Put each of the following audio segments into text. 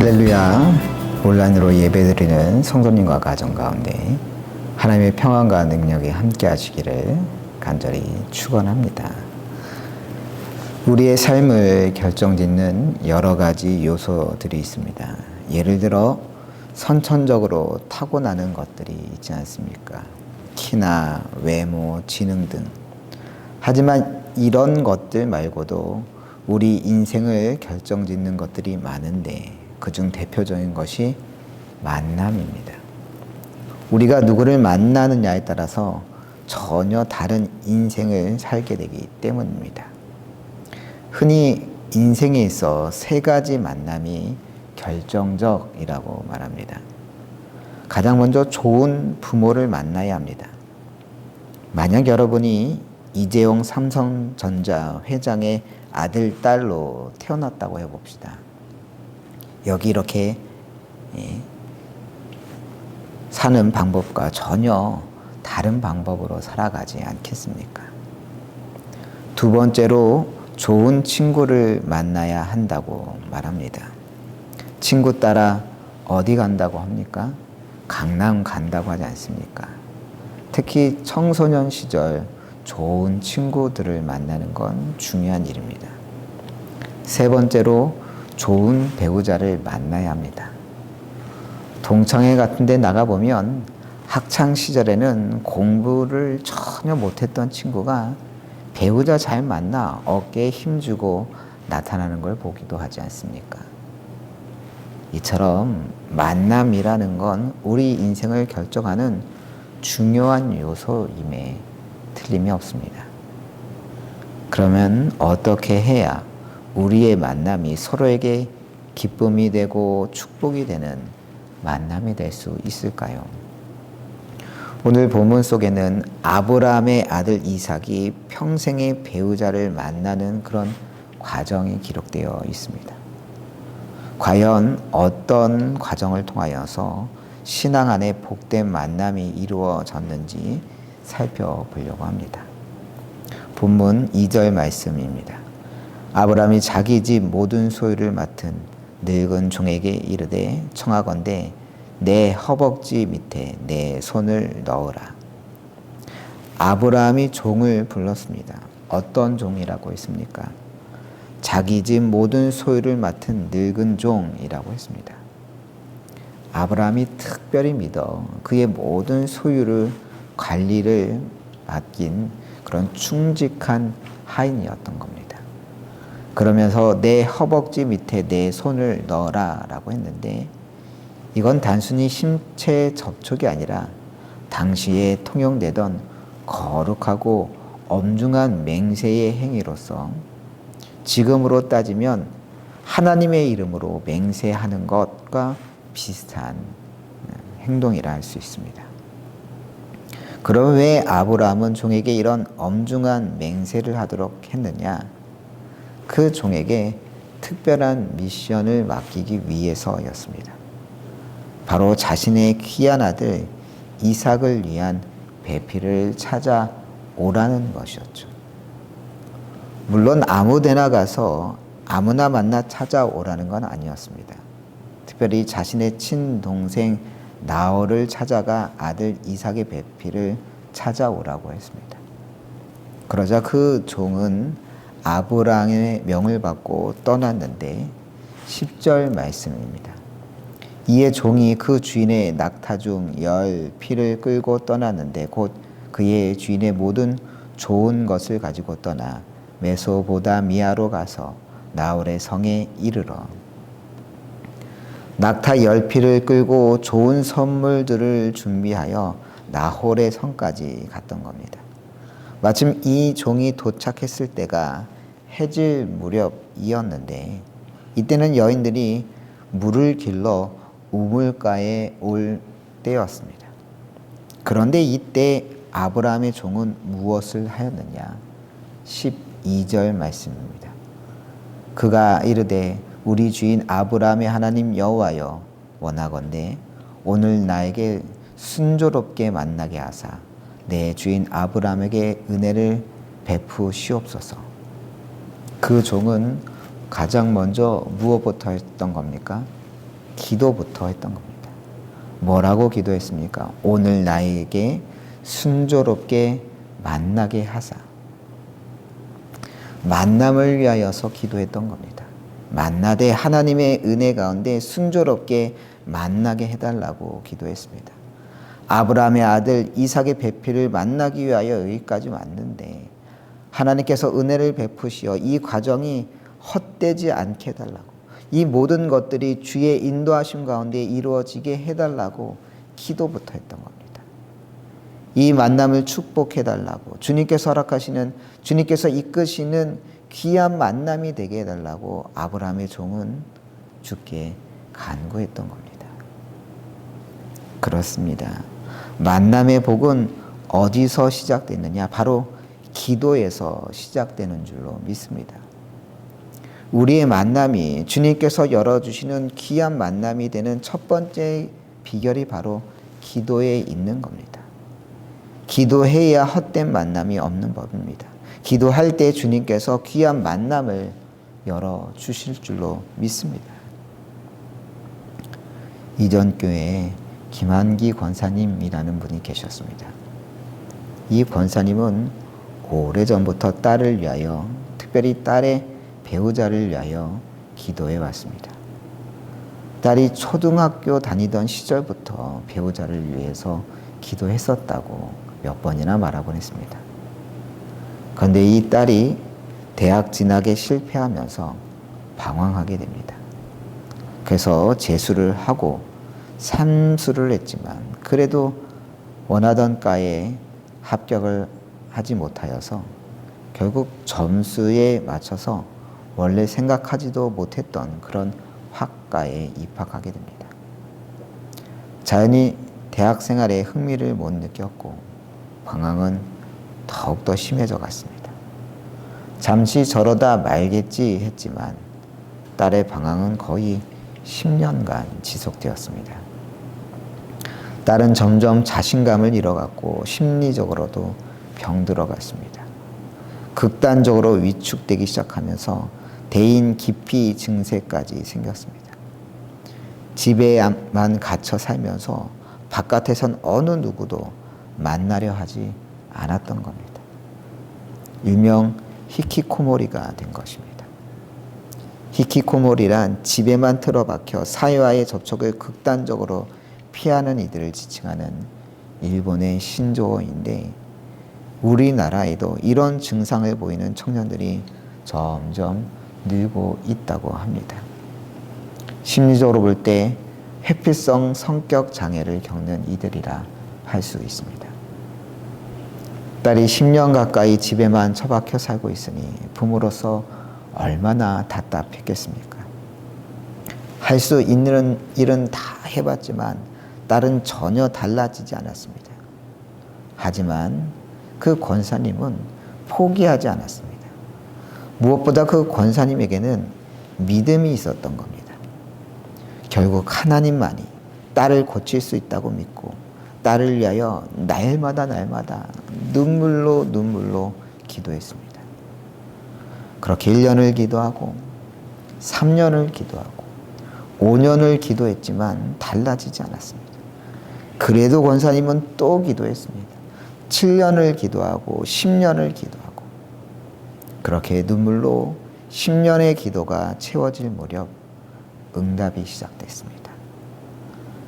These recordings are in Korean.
할렐루야. 온라인으로 예배드리는 성도님과 가정 가운데 하나님의 평안과 능력이 함께 하시기를 간절히 축원합니다. 우리의 삶을 결정짓는 여러 가지 요소들이 있습니다. 예를 들어 선천적으로 타고나는 것들이 있지 않습니까? 키나 외모, 지능 등. 하지만 이런 것들 말고도 우리 인생을 결정짓는 것들이 많은데 그중 대표적인 것이 만남입니다. 우리가 누구를 만나느냐에 따라서 전혀 다른 인생을 살게 되기 때문입니다. 흔히 인생에 있어 세 가지 만남이 결정적이라고 말합니다. 가장 먼저 좋은 부모를 만나야 합니다. 만약 여러분이 이재용 삼성전자 회장의 아들, 딸로 태어났다고 해봅시다. 여기 이렇게 사는 방법과 전혀 다른 방법으로 살아가지 않겠습니까? 두 번째로 좋은 친구를 만나야 한다고 말합니다. 친구 따라 어디 간다고 합니까? 강남 간다고 하지 않습니까? 특히 청소년 시절 좋은 친구들을 만나는 건 중요한 일입니다. 세 번째로 좋은 배우자를 만나야 합니다. 동창회 같은 데 나가보면 학창 시절에는 공부를 전혀 못했던 친구가 배우자 잘 만나 어깨에 힘주고 나타나는 걸 보기도 하지 않습니까? 이처럼 만남이라는 건 우리 인생을 결정하는 중요한 요소임에 틀림이 없습니다. 그러면 어떻게 해야 우리의 만남이 서로에게 기쁨이 되고 축복이 되는 만남이 될 수 있을까요? 오늘 본문 속에는 아브라함의 아들 이삭이 평생의 배우자를 만나는 그런 과정이 기록되어 있습니다. 과연 어떤 과정을 통하여서 신앙 안에 복된 만남이 이루어졌는지 살펴보려고 합니다. 본문 2절 말씀입니다. 아브라함이 자기 집 모든 소유를 맡은 늙은 종에게 이르되 청하건대 내 허벅지 밑에 내 손을 넣으라. 아브라함이 종을 불렀습니다. 어떤 종이라고 했습니까? 자기 집 모든 소유를 맡은 늙은 종이라고 했습니다. 아브라함이 특별히 믿어 그의 모든 소유를 관리를 맡긴 그런 충직한 하인이었던 겁니다. 그러면서 내 허벅지 밑에 내 손을 넣어라 라고 했는데 이건 단순히 신체 접촉이 아니라 당시에 통용되던 거룩하고 엄중한 맹세의 행위로서 지금으로 따지면 하나님의 이름으로 맹세하는 것과 비슷한 행동이라 할 수 있습니다. 그럼 왜 아브라함은 종에게 이런 엄중한 맹세를 하도록 했느냐? 그 종에게 특별한 미션을 맡기기 위해서였습니다. 바로 자신의 귀한 아들 이삭을 위한 배필을 찾아오라는 것이었죠. 물론 아무데나 가서 아무나 만나 찾아오라는 건 아니었습니다. 특별히 자신의 친동생 나홀을 찾아가 아들 이삭의 배필을 찾아오라고 했습니다. 그러자 그 종은 아브라함의 명을 받고 떠났는데 10절 말씀입니다. 이에 종이 그 주인의 낙타 중 10피를 끌고 떠났는데 곧 그의 주인의 모든 좋은 것을 가지고 떠나 메소보다미아로 가서 나홀의 성에 이르러 낙타 10피를 끌고 좋은 선물들을 준비하여 나홀의 성까지 갔던 겁니다. 마침 이 종이 도착했을 때가 해질 무렵이었는데 이때는 여인들이 물을 길러 우물가에 올 때였습니다. 그런데 이때 아브라함의 종은 무엇을 하였느냐? 12절 말씀입니다. 그가 이르되 우리 주인 아브라함의 하나님 여호와여 원하건대 오늘 나에게 순조롭게 만나게 하사 내 주인 아브라함에게 은혜를 베푸시옵소서. 그 종은 가장 먼저 무엇부터 했던 겁니까? 기도부터 했던 겁니다. 뭐라고 기도했습니까? 오늘 나에게 순조롭게 만나게 하사. 만남을 위하여서 기도했던 겁니다. 만나되 하나님의 은혜 가운데 순조롭게 만나게 해달라고 기도했습니다. 아브라함의 아들 이삭의 배필을 만나기 위하여 여기까지 왔는데 하나님께서 은혜를 베푸시어 이 과정이 헛되지 않게 해달라고, 이 모든 것들이 주의 인도하심 가운데 이루어지게 해달라고 기도부터 했던 겁니다. 이 만남을 축복해달라고, 주님께서 허락하시는, 주님께서 이끄시는 귀한 만남이 되게 해달라고 아브라함의 종은 주께 간구했던 겁니다. 그렇습니다. 만남의 복은 어디서 시작됐느냐? 바로 기도에서 시작되는 줄로 믿습니다. 우리의 만남이 주님께서 열어주시는 귀한 만남이 되는 첫 번째 비결이 바로 기도에 있는 겁니다. 기도해야 헛된 만남이 없는 법입니다. 기도할 때 주님께서 귀한 만남을 열어주실 줄로 믿습니다. 이전 교회에 김한기 권사님이라는 분이 계셨습니다. 이 권사님은 오래전부터 딸을 위하여, 특별히 딸의 배우자를 위하여 기도해 왔습니다. 딸이 초등학교 다니던 시절부터 배우자를 위해서 기도했었다고 몇 번이나 말하곤 했습니다. 그런데 이 딸이 대학 진학에 실패하면서 방황하게 됩니다. 그래서 재수를 하고 삼수를 했지만 그래도 원하던 과에 합격을 하지 못하여서 결국 점수에 맞춰서 원래 생각하지도 못했던 그런 학과에 입학하게 됩니다. 자연히 대학 생활에 흥미를 못 느꼈고 방황은 더욱더 심해져 갔습니다. 잠시 저러다 말겠지 했지만 딸의 방황은 거의 10년간 지속되었습니다. 딸은 점점 자신감을 잃어갔고 심리적으로도 병들어갔습니다. 극단적으로 위축되기 시작하면서 대인 기피 증세까지 생겼습니다. 집에만 갇혀 살면서 바깥에선 어느 누구도 만나려 하지 않았던 겁니다. 일명 히키코모리가 된 것입니다. 히키코모리란 집에만 틀어박혀 사회와의 접촉을 극단적으로 피하는 이들을 지칭하는 일본의 신조어인데 우리나라에도 이런 증상을 보이는 청년들이 점점 늘고 있다고 합니다. 심리적으로 볼 때 회피성 성격 장애를 겪는 이들이라 할 수 있습니다. 딸이 10년 가까이 집에만 처박혀 살고 있으니 부모로서 얼마나 답답했겠습니까? 할 수 있는 일은 다 해봤지만 딸은 전혀 달라지지 않았습니다. 하지만 그 권사님은 포기하지 않았습니다. 무엇보다 그 권사님에게는 믿음이 있었던 겁니다. 결국 하나님만이 딸을 고칠 수 있다고 믿고 딸을 위하여 날마다 눈물로 기도했습니다. 그렇게 1년을 기도하고 3년을 기도하고 5년을 기도했지만 달라지지 않았습니다. 그래도 권사님은 또 기도했습니다. 7년을 기도하고 10년을 기도하고 그렇게 눈물로 10년의 기도가 채워질 무렵 응답이 시작됐습니다.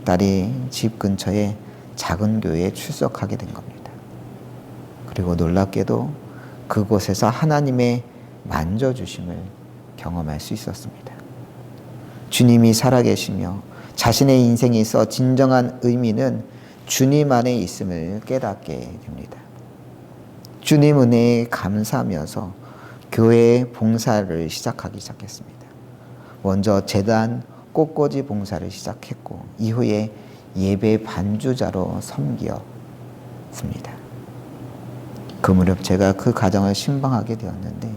딸이 집 근처에 작은 교회에 출석하게 된 겁니다. 그리고 놀랍게도 그곳에서 하나님의 만져주심을 경험할 수 있었습니다. 주님이 살아계시며 자신의 인생에 있어 진정한 의미는 주님 안에 있음을 깨닫게 됩니다. 주님 은혜에 감사하면서 교회의 봉사를 시작하기 시작했습니다. 먼저 제단 꽃꽂이 봉사를 시작했고 이후에 예배 반주자로 섬겼습니다. 그 무렵 제가 그 가정을 신방하게 되었는데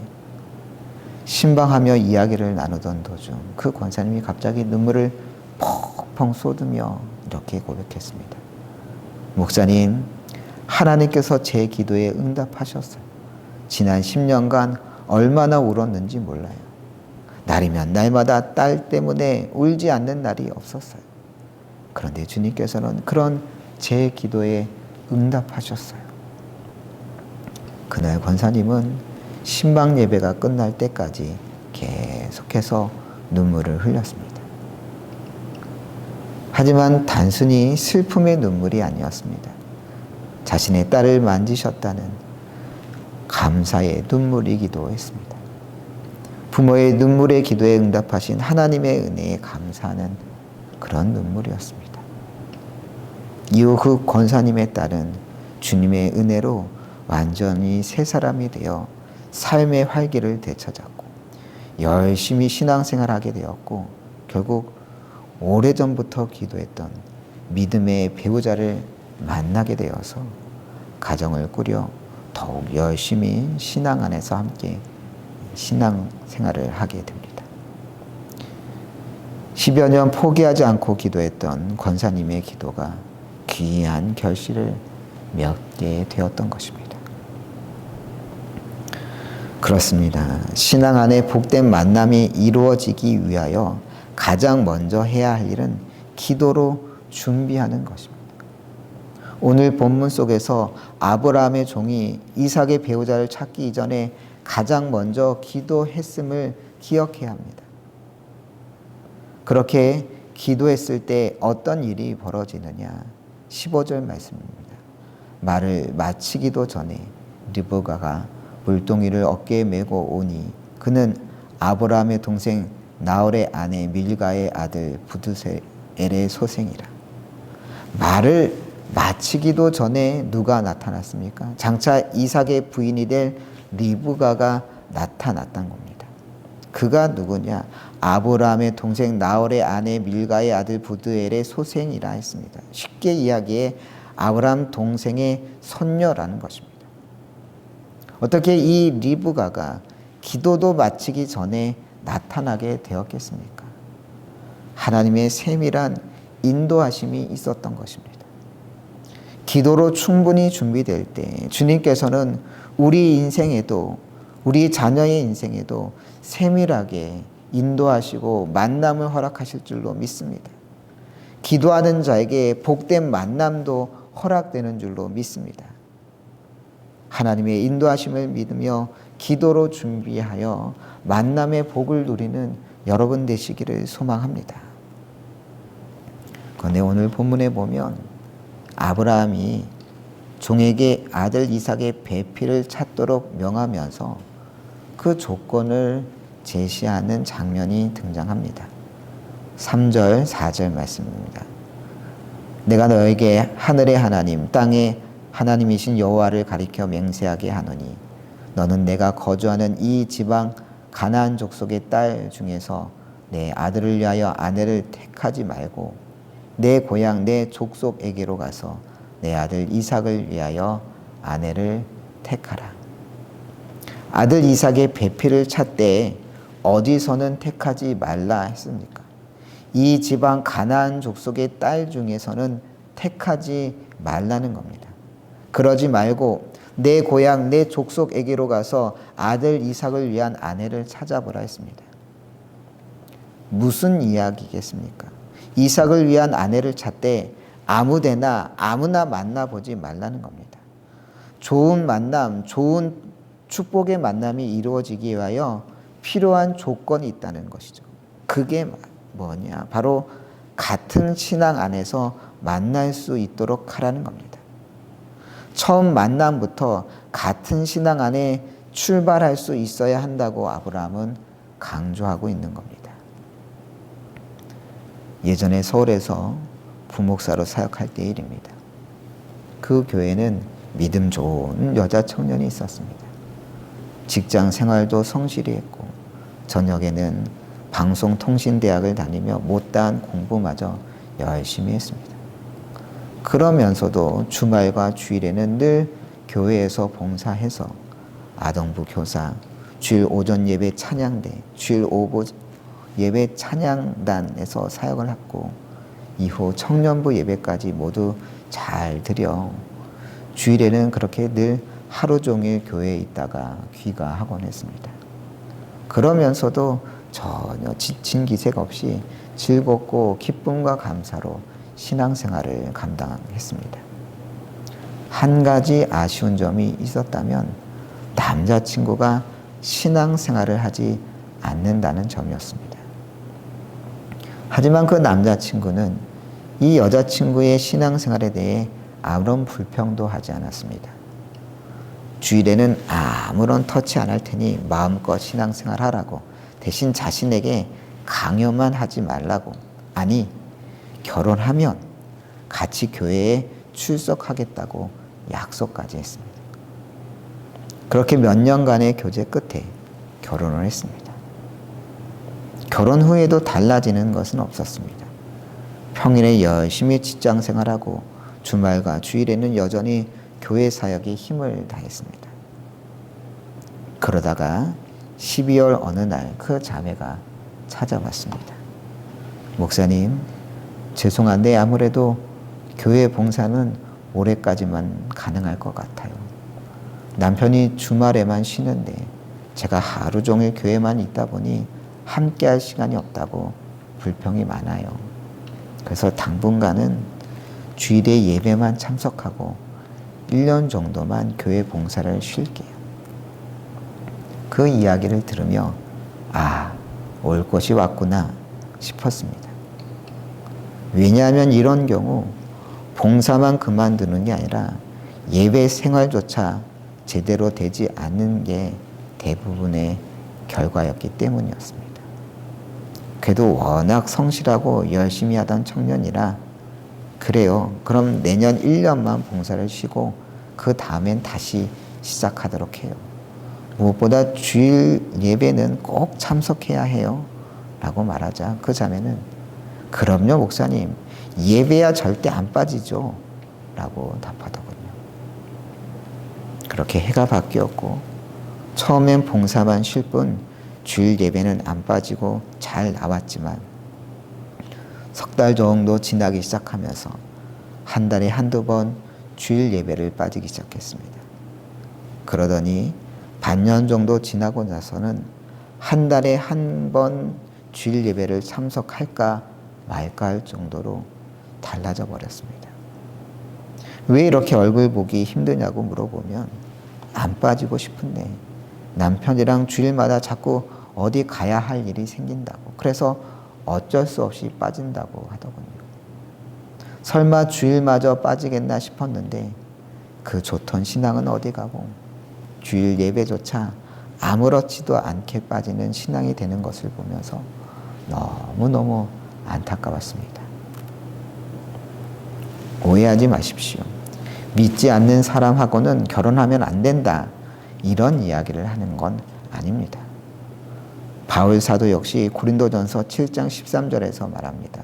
신방하며 이야기를 나누던 도중 그 권사님이 갑자기 눈물을 펑펑 쏟으며 이렇게 고백했습니다. 목사님, 하나님께서 제 기도에 응답하셨어요. 지난 10년간 얼마나 울었는지 몰라요. 날이면 날마다 딸 때문에 울지 않는 날이 없었어요. 그런데 주님께서는 그런 제 기도에 응답하셨어요. 그날 권사님은 신방 예배가 끝날 때까지 계속해서 눈물을 흘렸습니다. 하지만 단순히 슬픔의 눈물이 아니었습니다. 자신의 딸을 만지셨다는 감사의 눈물이기도 했습니다. 부모의 눈물의 기도에 응답하신 하나님의 은혜에 감사하는 그런 눈물이었습니다. 이후 그 권사님의 딸은 주님의 은혜로 완전히 새 사람이 되어 삶의 활기를 되찾았고 열심히 신앙생활하게 되었고 결국 오래전부터 기도했던 믿음의 배우자를 만나게 되어서 가정을 꾸려 더욱 열심히 신앙 안에서 함께 신앙생활을 하게 됩니다. 10여 년 포기하지 않고 기도했던 권사님의 기도가 귀한 결실을 맺게 되었던 것입니다. 그렇습니다. 신앙 안에 복된 만남이 이루어지기 위하여 가장 먼저 해야 할 일은 기도로 준비하는 것입니다. 오늘 본문 속에서 아브라함의 종이 이삭의 배우자를 찾기 이전에 가장 먼저 기도했음을 기억해야 합니다. 그렇게 기도했을 때 어떤 일이 벌어지느냐? 15절 말씀입니다. 말을 마치기도 전에 리브가가 물동이를 어깨에 메고 오니 그는 아브라함의 동생 나홀의 아내 밀가의 아들 부두엘의 소생이라. 말을 마치기도 전에 누가 나타났습니까? 장차 이삭의 부인이 될 리브가가 나타났던 겁니다. 그가 누구냐? 아브라함의 동생 나홀의 아내 밀가의 아들 부두엘의 소생이라 했습니다. 쉽게 이야기해 아브라함 동생의 손녀라는 것입니다. 어떻게 이 리브가가 기도도 마치기 전에 나타나게 되었겠습니까? 하나님의 세밀한 인도하심이 있었던 것입니다. 기도로 충분히 준비될 때 주님께서는 우리 인생에도 우리 자녀의 인생에도 세밀하게 인도하시고 만남을 허락하실 줄로 믿습니다. 기도하는 자에게 복된 만남도 허락되는 줄로 믿습니다. 하나님의 인도하심을 믿으며 기도로 준비하여 만남의 복을 누리는 여러분 되시기를 소망합니다. 그런데 오늘 본문에 보면 아브라함이 종에게 아들 이삭의 배필을 찾도록 명하면서 그 조건을 제시하는 장면이 등장합니다. 3절, 4절 말씀입니다. 내가 너에게 하늘의 하나님, 땅의 하나님이신 여호와를 가리켜 맹세하게 하노니 너는 내가 거주하는 이 지방 가나안 족속의 딸 중에서 내 아들을 위하여 아내를 택하지 말고 내 고향 내 족속에게로 가서 내 아들 이삭을 위하여 아내를 택하라. 아들 이삭의 배필을 찾되 어디서는 택하지 말라 했습니까? 이 지방 가나안 족속의 딸 중에서는 택하지 말라는 겁니다. 그러지 말고 내 고향 내 족속에게로 가서 아들 이삭을 위한 아내를 찾아보라 했습니다. 무슨 이야기겠습니까? 이삭을 위한 아내를 찾되 아무데나 아무나 만나보지 말라는 겁니다. 좋은 만남, 좋은 축복의 만남이 이루어지기 위하여 필요한 조건이 있다는 것이죠. 그게 뭐냐? 바로 같은 신앙 안에서 만날 수 있도록 하라는 겁니다. 처음 만남부터 같은 신앙 안에 출발할 수 있어야 한다고 아브라함은 강조하고 있는 겁니다. 예전에 서울에서 부목사로 사역할 때 일입니다. 그 교회는 믿음 좋은 여자 청년이 있었습니다. 직장 생활도 성실히 했고 저녁에는 방송통신대학을 다니며 못다한 공부마저 열심히 했습니다. 그러면서도 주말과 주일에는 늘 교회에서 봉사해서 아동부 교사, 주일 오전 예배 찬양대, 주일 오후 예배 찬양단에서 사역을 했고 이후 청년부 예배까지 모두 잘 드려 주일에는 그렇게 늘 하루 종일 교회에 있다가 귀가하곤 했습니다. 그러면서도 전혀 지친 기색 없이 즐겁고 기쁨과 감사로 신앙생활을 감당했습니다. 한 가지 아쉬운 점이 있었다면 남자친구가 신앙생활을 하지 않는다는 점이었습니다. 하지만 그 남자친구는 이 여자친구의 신앙생활에 대해 아무런 불평도 하지 않았습니다. 주일에는 아무런 터치 안 할 테니 마음껏 신앙생활 하라고, 대신 자신에게 강요만 하지 말라고, 아니 결혼하면 같이 교회에 출석하겠다고 약속까지 했습니다. 그렇게 몇 년간의 교제 끝에 결혼을 했습니다. 결혼 후에도 달라지는 것은 없었습니다. 평일에 열심히 직장 생활하고 주말과 주일에는 여전히 교회 사역에 힘을 다했습니다. 그러다가 12월 어느 날 그 자매가 찾아왔습니다. 목사님, 죄송한데 아무래도 교회 봉사는 올해까지만 가능할 것 같아요. 남편이 주말에만 쉬는데 제가 하루 종일 교회만 있다 보니 함께 할 시간이 없다고 불평이 많아요. 그래서 당분간은 주일에 예배만 참석하고 1년 정도만 교회 봉사를 쉴게요. 그 이야기를 들으며 올 것이 왔구나 싶었습니다. 왜냐하면 이런 경우 봉사만 그만두는 게 아니라 예배 생활조차 제대로 되지 않는 게 대부분의 결과였기 때문이었습니다. 그래도 워낙 성실하고 열심히 하던 청년이라 그래요. 그럼 내년 1년만 봉사를 쉬고 그 다음엔 다시 시작하도록 해요. 무엇보다 주일 예배는 꼭 참석해야 해요. 라고 말하자 그 자매는 그럼요 목사님, 예배야 절대 안 빠지죠. 라고 답하더군요. 그렇게 해가 바뀌었고 처음엔 봉사만 쉴 뿐 주일 예배는 안 빠지고 잘 나왔지만 석 달 정도 지나기 시작하면서 한 달에 한두 번 주일 예배를 빠지기 시작했습니다. 그러더니 반년 정도 지나고 나서는 한 달에 한 번 주일 예배를 참석할까 말까 할 정도로 달라져 버렸습니다. 왜 이렇게 얼굴 보기 힘드냐고 물어보면 안 빠지고 싶은데 남편이랑 주일마다 자꾸 어디 가야 할 일이 생긴다고, 그래서 어쩔 수 없이 빠진다고 하더군요. 설마 주일마저 빠지겠나 싶었는데 그 좋던 신앙은 어디 가고 주일 예배조차 아무렇지도 않게 빠지는 신앙이 되는 것을 보면서 너무너무 안타까웠습니다. 오해하지 마십시오. 믿지 않는 사람하고는 결혼하면 안 된다, 이런 이야기를 하는 건 아닙니다. 바울 사도 역시 고린도전서 7장 13절에서 말합니다.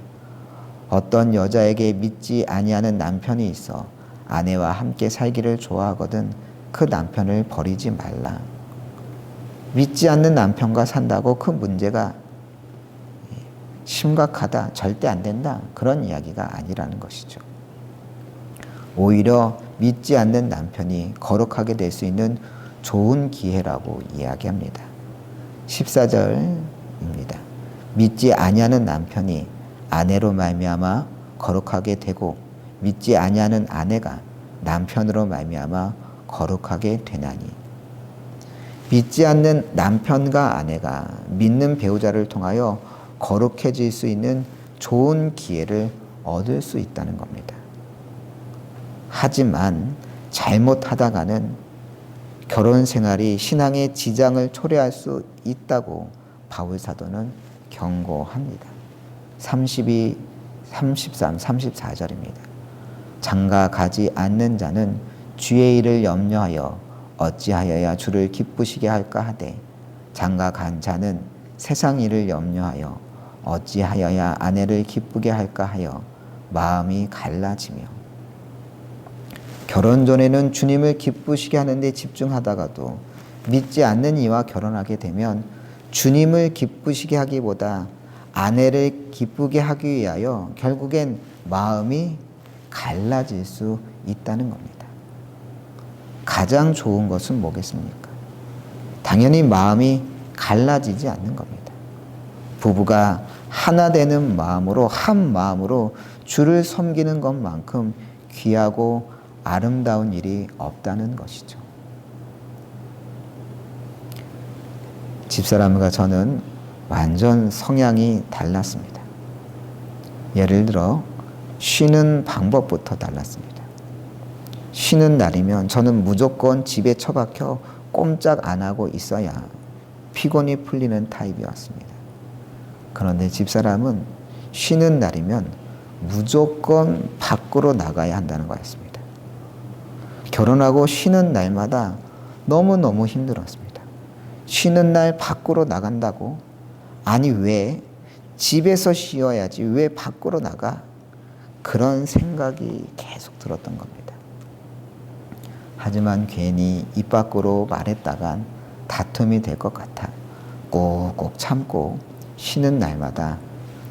어떤 여자에게 믿지 아니하는 남편이 있어 아내와 함께 살기를 좋아하거든 그 남편을 버리지 말라. 믿지 않는 남편과 산다고 그 문제가 심각하다, 절대 안 된다, 그런 이야기가 아니라는 것이죠. 오히려 믿지 않는 남편이 거룩하게 될 수 있는 좋은 기회라고 이야기합니다. 14절입니다. 믿지 아니하는 남편이 아내로 말미암아 거룩하게 되고 믿지 아니하는 아내가 남편으로 말미암아 거룩하게 되나니. 믿지 않는 남편과 아내가 믿는 배우자를 통하여 거룩해질 수 있는 좋은 기회를 얻을 수 있다는 겁니다. 하지만 잘못하다가는 결혼 생활이 신앙에 지장을 초래할 수 있다고 바울 사도는 경고합니다. 32, 33, 34절입니다. 장가 가지 않는 자는 주의 일을 염려하여 어찌하여야 주를 기쁘시게 할까 하되 장가 간 자는 세상 일을 염려하여 어찌하여야 아내를 기쁘게 할까 하여 마음이 갈라지며 결혼 전에는 주님을 기쁘시게 하는 데 집중하다가도 믿지 않는 이와 결혼하게 되면 주님을 기쁘시게 하기보다 아내를 기쁘게 하기 위하여 결국엔 마음이 갈라질 수 있다는 겁니다. 가장 좋은 것은 뭐겠습니까? 당연히 마음이 갈라지지 않는 겁니다. 부부가 하나 되는 마음으로, 한 마음으로 주를 섬기는 것만큼 귀하고 아름다운 일이 없다는 것이죠. 집사람과 저는 완전 성향이 달랐습니다. 예를 들어 쉬는 방법부터 달랐습니다. 쉬는 날이면 저는 무조건 집에 처박혀 꼼짝 안 하고 있어야 피곤이 풀리는 타입이었습니다. 그런데 집사람은 쉬는 날이면 무조건 밖으로 나가야 한다는 거였습니다. 결혼하고 쉬는 날마다 너무너무 힘들었습니다. 쉬는 날 밖으로 나간다고? 아니 왜? 집에서 쉬어야지 왜 밖으로 나가? 그런 생각이 계속 들었던 겁니다. 하지만 괜히 입 밖으로 말했다간 다툼이 될 것 같아 꼭꼭 참고 쉬는 날마다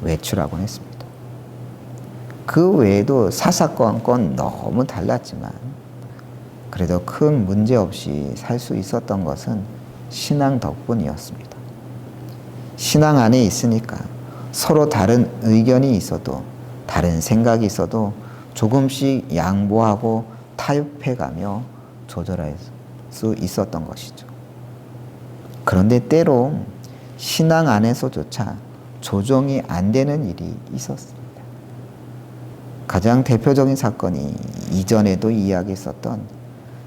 외출하곤 했습니다. 그 외에도 사사건건 너무 달랐지만 그래도 큰 문제 없이 살 수 있었던 것은 신앙 덕분이었습니다. 신앙 안에 있으니까 서로 다른 의견이 있어도 다른 생각이 있어도 조금씩 양보하고 타협해가며 조절할 수 있었던 것이죠. 그런데 때로 신앙 안에서조차 조정이 안 되는 일이 있었습니다. 가장 대표적인 사건이 이전에도 이야기했었던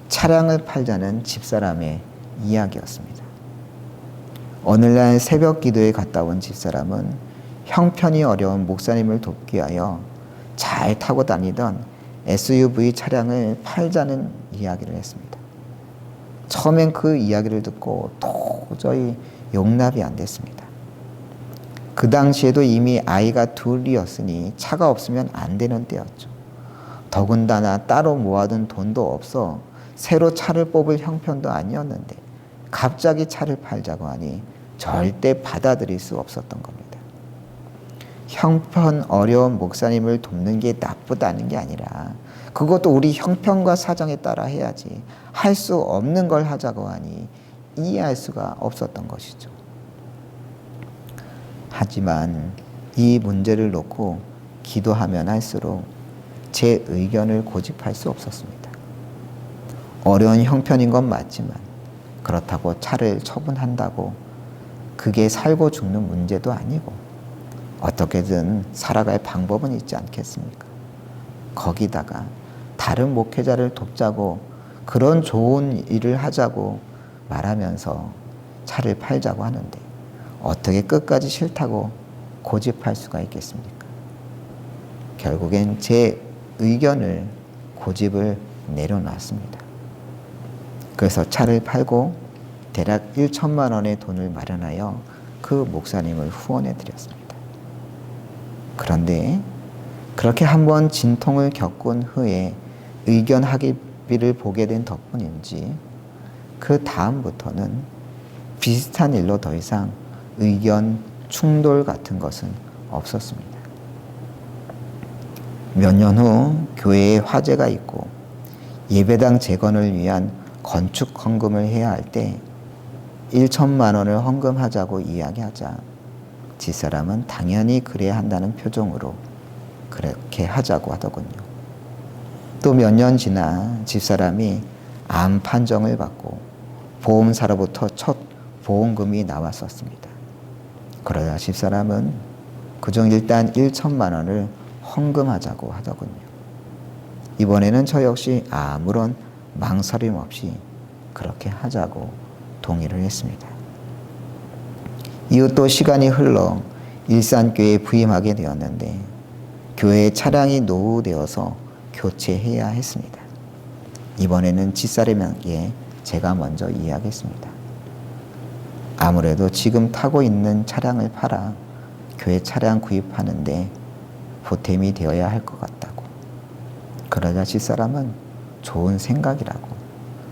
차량을 팔자는 집사람의 이야기였습니다. 오늘날 새벽 기도에 갔다 온 집사람은 형편이 어려운 목사님을 돕기 위하여 잘 타고 다니던 SUV 차량을 팔자는 이야기를 했습니다. 처음엔 그 이야기를 듣고 도저히 용납이 안 됐습니다. 그 당시에도 이미 아이가 둘이었으니 차가 없으면 안 되는 때였죠. 더군다나 따로 모아둔 돈도 없어 새로 차를 뽑을 형편도 아니었는데 갑자기 차를 팔자고 하니 절대 받아들일 수 없었던 겁니다. 형편 어려운 목사님을 돕는 게 나쁘다는 게 아니라 그것도 우리 형편과 사정에 따라 해야지 할 수 없는 걸 하자고 하니 이해할 수가 없었던 것이죠. 하지만 이 문제를 놓고 기도하면 할수록 제 의견을 고집할 수 없었습니다. 어려운 형편인 건 맞지만 그렇다고 차를 처분한다고 그게 살고 죽는 문제도 아니고 어떻게든 살아갈 방법은 있지 않겠습니까? 거기다가 다른 목회자를 돕자고 그런 좋은 일을 하자고 말하면서 차를 팔자고 하는데 어떻게 끝까지 싫다고 고집할 수가 있겠습니까? 결국엔 제 의견을 고집을 내려놨습니다. 그래서 차를 팔고 대략 1천만 원의 돈을 마련하여 그 목사님을 후원해 드렸습니다. 그런데 그렇게 한번 진통을 겪은 후에 의견 합의를 보게 된 덕분인지 그 다음부터는 비슷한 일로 더 이상 의견 충돌 같은 것은 없었습니다. 몇 년 후 교회에 화재가 있고 예배당 재건을 위한 건축 헌금을 해야 할 때 1천만 원을 헌금하자고 이야기하자 집사람은 당연히 그래야 한다는 표정으로 그렇게 하자고 하더군요. 또 몇 년 지나 집사람이 암 판정을 받고 보험사로부터 첫 보험금이 나왔었습니다. 그러자 집사람은 그중 일단 1천만 원을 헌금하자고 하더군요. 이번에는 저 역시 아무런 망설임 없이 그렇게 하자고 동의를 했습니다. 이후 또 시간이 흘러 일산교회에 부임하게 되었는데 교회에 차량이 노후되어서 교체해야 했습니다. 이번에는 집사람에게 제가 먼저 이야기했습니다. 아무래도 지금 타고 있는 차량을 팔아 교회 차량 구입하는데 보탬이 되어야 할 것 같다고. 그러자 집사람은 좋은 생각이라고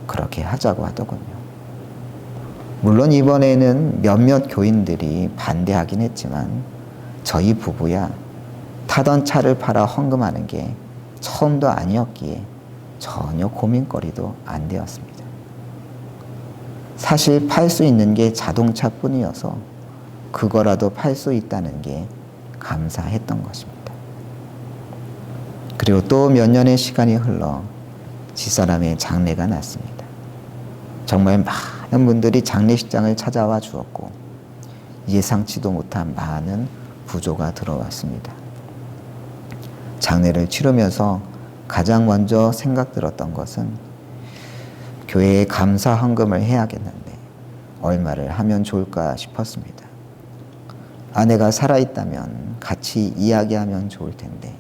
그렇게 하자고 하더군요. 물론 이번에는 몇몇 교인들이 반대하긴 했지만 저희 부부야 타던 차를 팔아 헌금하는 게 처음도 아니었기에 전혀 고민거리도 안 되었습니다. 사실 팔 수 있는 게 자동차뿐이어서 그거라도 팔 수 있다는 게 감사했던 것입니다. 그리고 또 몇 년의 시간이 흘러 집사람의 장례가 났습니다. 정말 많은 분들이 장례식장을 찾아와 주었고 예상치도 못한 많은 부조가 들어왔습니다. 장례를 치르면서 가장 먼저 생각 들었던 것은 교회에 감사 헌금을 해야겠는데 얼마를 하면 좋을까 싶었습니다. 아내가 살아있다면 같이 이야기하면 좋을 텐데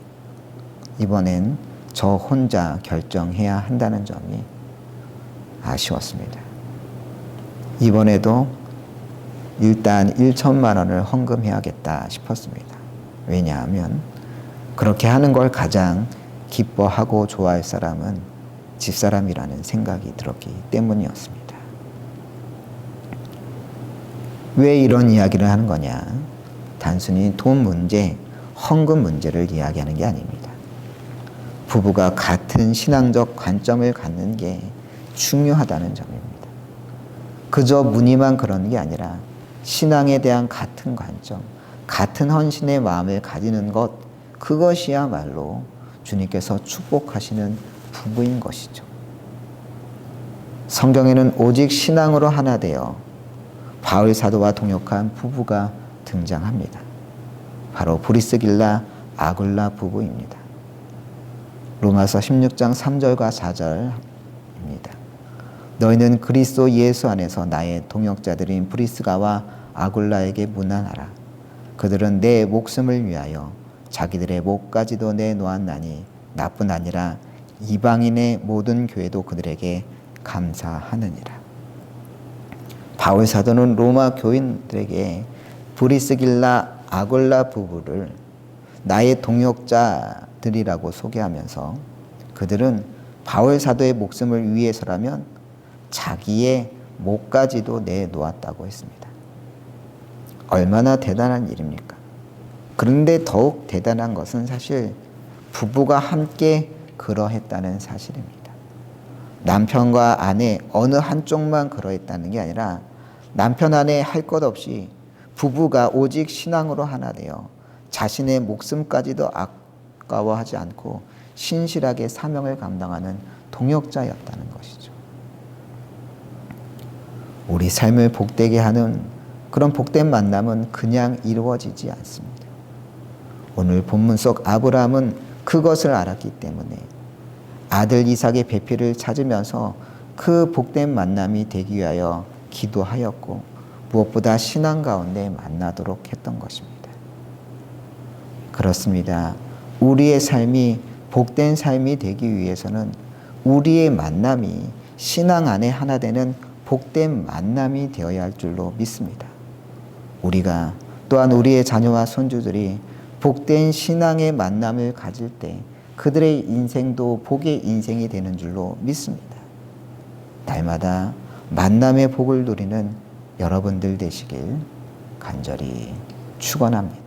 이번엔 저 혼자 결정해야 한다는 점이 아쉬웠습니다. 이번에도 일단 1천만 원을 헌금해야겠다 싶었습니다. 왜냐하면 그렇게 하는 걸 가장 기뻐하고 좋아할 사람은 집사람이라는 생각이 들었기 때문이었습니다. 왜 이런 이야기를 하는 거냐? 단순히 돈 문제, 헌금 문제를 이야기하는 게 아닙니다. 부부가 같은 신앙적 관점을 갖는 게 중요하다는 점입니다. 그저 문의만 그러는 게 아니라 신앙에 대한 같은 관점, 같은 헌신의 마음을 가지는 것, 그것이야말로 주님께서 축복하시는 부부인 것이죠. 성경에는 오직 신앙으로 하나 되어 바울 사도와 동역한 부부가 등장합니다. 바로 브리스길라 아굴라 부부입니다. 로마서 16장 3절과 4절입니다. 너희는 그리스도 예수 안에서 나의 동역자들인 브리스가와 아굴라에게 문안하라. 그들은 내 목숨을 위하여 자기들의 목까지도 내놓았나니 나뿐 아니라 이방인의 모든 교회도 그들에게 감사하느니라. 바울 사도는 로마 교인들에게 브리스길라 아굴라 부부를 나의 동역자들이라고 소개하면서 그들은 바울 사도의 목숨을 위해서라면 자기의 목까지도 내놓았다고 했습니다. 얼마나 대단한 일입니까? 그런데 더욱 대단한 것은 사실 부부가 함께 그러했다는 사실입니다. 남편과 아내 어느 한쪽만 그러했다는 게 아니라 남편 아내 할 것 없이 부부가 오직 신앙으로 하나 되어 자신의 목숨까지도 아까워하지 않고 신실하게 사명을 감당하는 동역자였다는 것이죠. 우리 삶을 복되게 하는 그런 복된 만남은 그냥 이루어지지 않습니다. 오늘 본문 속 아브라함은 그것을 알았기 때문에 아들 이삭의 배필을 찾으면서 그 복된 만남이 되기 위하여 기도하였고 무엇보다 신앙 가운데 만나도록 했던 것입니다. 그렇습니다. 우리의 삶이 복된 삶이 되기 위해서는 우리의 만남이 신앙 안에 하나 되는 복된 만남이 되어야 할 줄로 믿습니다. 우리가 또한 우리의 자녀와 손주들이 복된 신앙의 만남을 가질 때 그들의 인생도 복의 인생이 되는 줄로 믿습니다. 날마다 만남의 복을 누리는 여러분들 되시길 간절히 축원합니다.